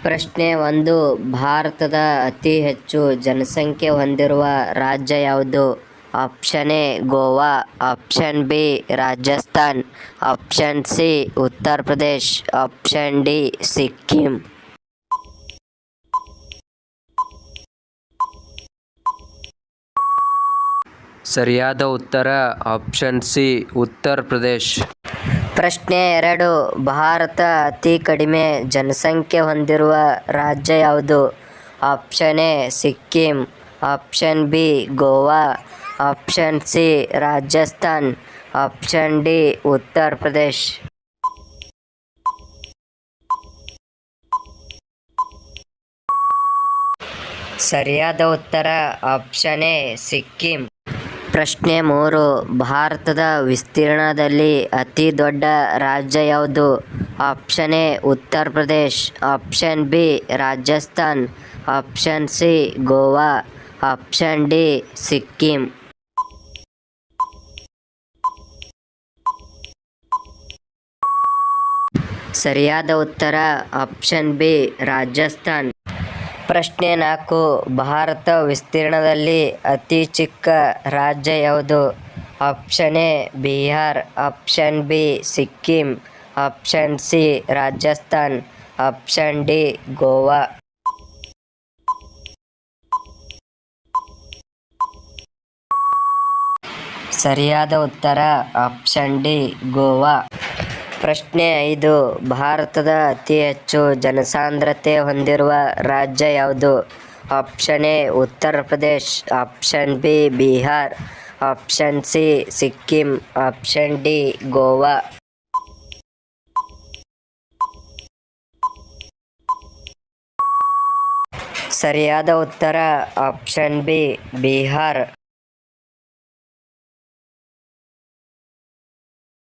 ಪ್ರಶ್ನೆ 1. ಭಾರತದ ಅತಿ ಹೆಚ್ಚು ಜನಸಂಖ್ಯೆ ಹೊಂದಿರುವ ರಾಜ್ಯ ಯಾವುದು? Option A Goa, option B Rajasthan, option C Uttar Pradesh, option D Sikkim. ಸರಿಯಾದ ಉತ್ತರ ಆಪ್ಷನ್ ಸಿ ಉತ್ತರ ಪ್ರದೇಶ್. ಪ್ರಶ್ನೆ 2. ಭಾರತ ಅತಿ ಕಡಿಮೆ ಜನಸಂಖ್ಯೆ ಹೊಂದಿರುವ ರಾಜ್ಯ ಯಾವುದು? Option A Sikkim, option B Goa, option C Rajasthan, option D Uttar Pradesh. ಸರಿಯಾದ ಉತ್ತರ ಆಪ್ಷನ್ ಎ ಸಿಕ್ಕಿಂ. ಪ್ರಶ್ನೆ 3. ಭಾರತದ ವಿಸ್ತೀರ್ಣದಲ್ಲಿ ಅತಿ ದೊಡ್ಡ ರಾಜ್ಯ ಯಾವುದು? Option A Uttar Pradesh, option B Rajasthan, option C Goa, option D Sikkim. ಸರಿಯಾದ ಉತ್ತರ ಆಪ್ಷನ್ ಬಿ ರಾಜಸ್ಥಾನ್. ಪ್ರಶ್ನೆ 4. ಭಾರತ ವಿಸ್ತೀರ್ಣದಲ್ಲಿ ಅತಿ ಚಿಕ್ಕ ರಾಜ್ಯ ಯಾವುದು? Option A Bihar, option B Sikkim, option C Rajasthan, option D Goa. ಸರಿಯಾದ ಉತ್ತರ ಆಪ್ಷನ್ ಡಿ ಗೋವಾ. ಪ್ರಶ್ನೆ 5. ಭಾರತದ ಅತಿ ಹೆಚ್ಚು ಜನಸಾಂದ್ರತೆ ಹೊಂದಿರುವ ರಾಜ್ಯ ಯಾವುದು? Option A Uttar Pradesh, option B Bihar, option C Sikkim, option D Goa. ಸರಿಯಾದ ಉತ್ತರ ಆಪ್ಷನ್ ಬಿ ಬಿಹಾರ್.